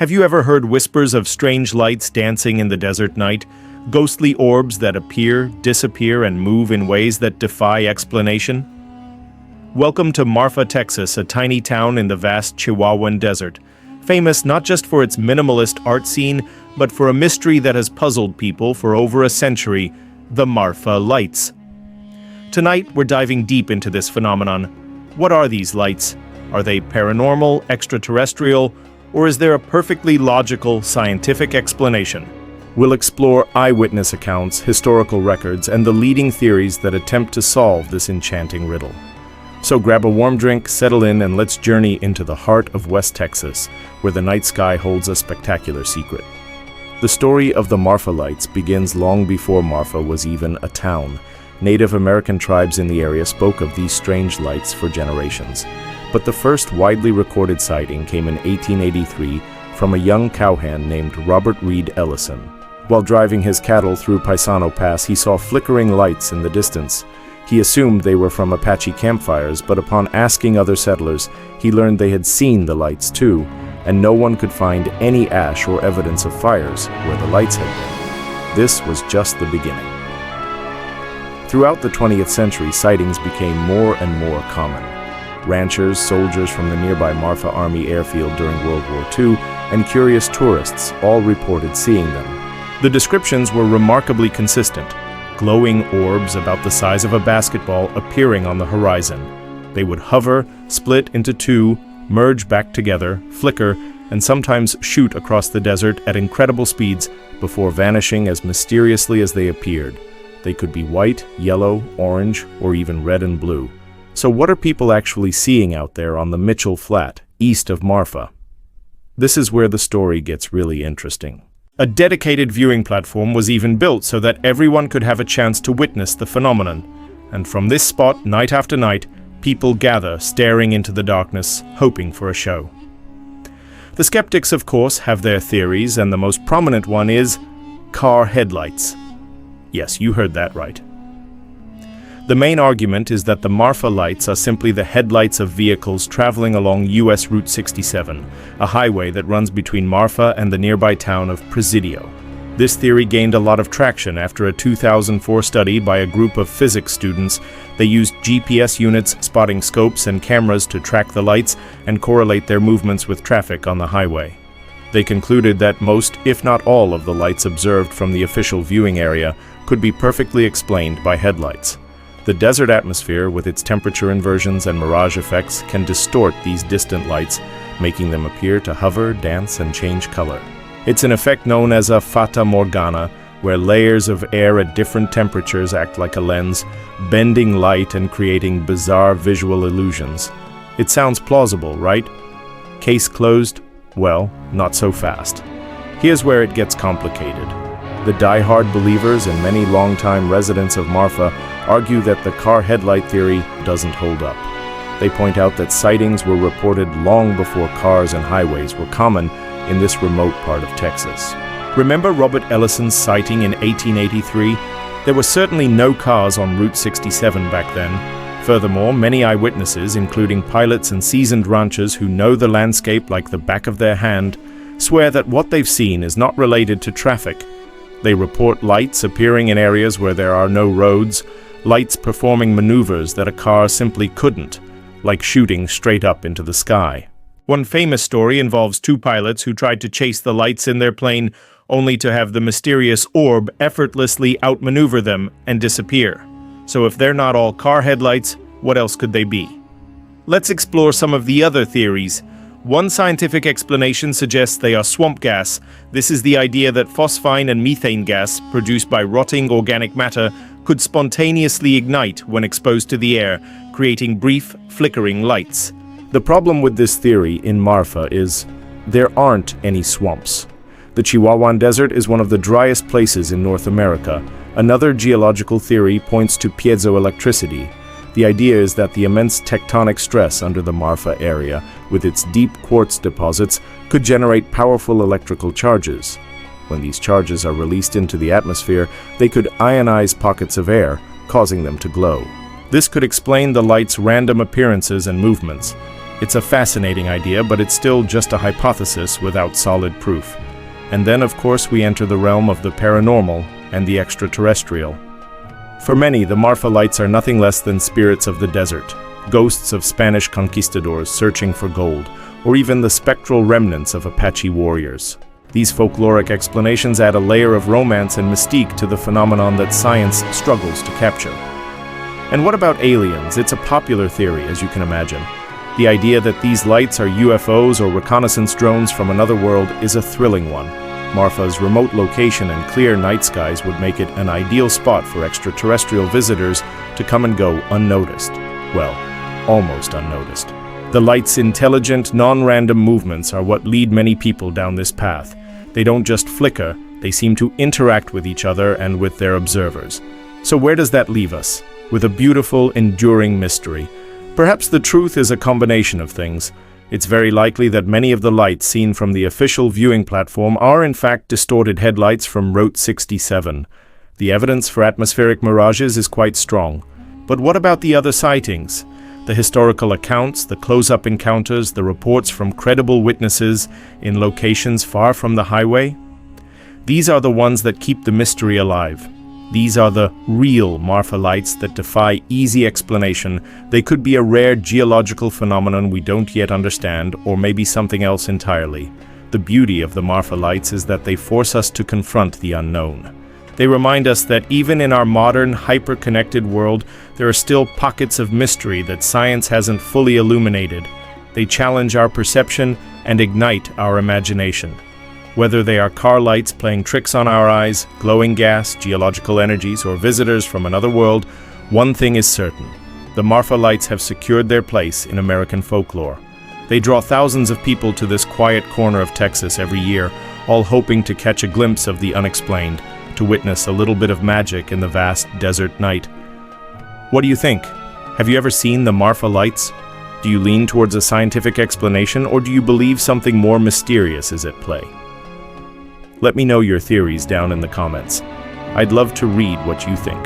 Have you ever heard whispers of strange lights dancing in the desert night? Ghostly orbs that appear, disappear, and move in ways that defy explanation? Welcome to Marfa, Texas, a tiny town in the vast Chihuahuan desert. Famous not just for its minimalist art scene, but for a mystery that has puzzled people for over a century, the Marfa Lights. Tonight, we're diving deep into this phenomenon. What are these lights? Are they paranormal, extraterrestrial, or is there a perfectly logical, scientific explanation? We'll explore eyewitness accounts, historical records, and the leading theories that attempt to solve this enchanting riddle. So grab a warm drink, settle in, and let's journey into the heart of West Texas, where the night sky holds a spectacular secret. The story of the Marfa Lights begins long before Marfa was even a town. Native American tribes in the area spoke of these strange lights for generations. But the first widely recorded sighting came in 1883 from a young cowhand named Robert Reed Ellison. While driving his cattle through Paisano Pass, he saw flickering lights in the distance. He assumed they were from Apache campfires, but upon asking other settlers, he learned they had seen the lights too, and no one could find any ash or evidence of fires where the lights had been. This was just the beginning. Throughout the 20th century, sightings became more and more common. Ranchers, soldiers from the nearby Marfa Army airfield during World War II, and curious tourists all reported seeing them. The descriptions were remarkably consistent. Glowing orbs about the size of a basketball appearing on the horizon. They would hover, split into two, merge back together, flicker, and sometimes shoot across the desert at incredible speeds before vanishing as mysteriously as they appeared. They could be white, yellow, orange, or even red and blue. So what are people actually seeing out there on the Mitchell Flat, east of Marfa? This is where the story gets really interesting. A dedicated viewing platform was even built so that everyone could have a chance to witness the phenomenon. And from this spot, night after night, people gather, staring into the darkness, hoping for a show. The skeptics, of course, have their theories, and the most prominent one is car headlights. Yes, you heard that right. The main argument is that the Marfa Lights are simply the headlights of vehicles traveling along US Route 67, a highway that runs between Marfa and the nearby town of Presidio. This theory gained a lot of traction after a 2004 study by a group of physics students. They used GPS units, spotting scopes, and cameras to track the lights and correlate their movements with traffic on the highway. They concluded that most, if not all, of the lights observed from the official viewing area could be perfectly explained by headlights. The desert atmosphere, with its temperature inversions and mirage effects, can distort these distant lights, making them appear to hover, dance, and change color. It's an effect known as a fata morgana, where layers of air at different temperatures act like a lens, bending light and creating bizarre visual illusions. It sounds plausible, right? Case closed? Well, not so fast. Here's where it gets complicated. The die-hard believers and many longtime residents of Marfa argue that the car headlight theory doesn't hold up. They point out that sightings were reported long before cars and highways were common in this remote part of Texas. Remember Robert Ellison's sighting in 1883? There were certainly no cars on Route 67 back then. Furthermore, many eyewitnesses, including pilots and seasoned ranchers who know the landscape like the back of their hand, swear that what they've seen is not related to traffic. They report lights appearing in areas where there are no roads, lights performing maneuvers that a car simply couldn't, like shooting straight up into the sky. One famous story involves two pilots who tried to chase the lights in their plane only to have the mysterious orb effortlessly outmaneuver them and disappear. So if they're not all car headlights, what else could they be? Let's explore some of the other theories. One scientific explanation suggests they are swamp gas. This is the idea that phosphine and methane gas, produced by rotting organic matter, could spontaneously ignite when exposed to the air, creating brief, flickering lights. The problem with this theory in Marfa is there aren't any swamps. The Chihuahuan Desert is one of the driest places in North America. Another geological theory points to piezoelectricity. The idea is that the immense tectonic stress under the Marfa area, with its deep quartz deposits, could generate powerful electrical charges. When these charges are released into the atmosphere, they could ionize pockets of air, causing them to glow. This could explain the light's random appearances and movements. It's a fascinating idea, but it's still just a hypothesis without solid proof. And then, of course, we enter the realm of the paranormal and the extraterrestrial. For many, the Marfa Lights are nothing less than spirits of the desert, ghosts of Spanish conquistadors searching for gold, or even the spectral remnants of Apache warriors. These folkloric explanations add a layer of romance and mystique to the phenomenon that science struggles to capture. And what about aliens? It's a popular theory, as you can imagine. The idea that these lights are UFOs or reconnaissance drones from another world is a thrilling one. Marfa's remote location and clear night skies would make it an ideal spot for extraterrestrial visitors to come and go unnoticed. Well, almost unnoticed. The light's intelligent, non-random movements are what lead many people down this path. They don't just flicker, they seem to interact with each other and with their observers. So where does that leave us? With a beautiful, enduring mystery. Perhaps the truth is a combination of things. It's very likely that many of the lights seen from the official viewing platform are in fact distorted headlights from Route 67. The evidence for atmospheric mirages is quite strong. But what about the other sightings? The historical accounts, the close-up encounters, the reports from credible witnesses in locations far from the highway? These are the ones that keep the mystery alive. These are the real Marfa Lights that defy easy explanation. They could be a rare geological phenomenon we don't yet understand, or maybe something else entirely. The beauty of the Marfa Lights is that they force us to confront the unknown. They remind us that even in our modern, hyper-connected world, there are still pockets of mystery that science hasn't fully illuminated. They challenge our perception and ignite our imagination. Whether they are car lights playing tricks on our eyes, glowing gas, geological energies, or visitors from another world, one thing is certain. The Marfa Lights have secured their place in American folklore. They draw thousands of people to this quiet corner of Texas every year, all hoping to catch a glimpse of the unexplained, to witness a little bit of magic in the vast desert night. What do you think? Have you ever seen the Marfa Lights? Do you lean towards a scientific explanation, or do you believe something more mysterious is at play? Let me know your theories down in the comments. I'd love to read what you think.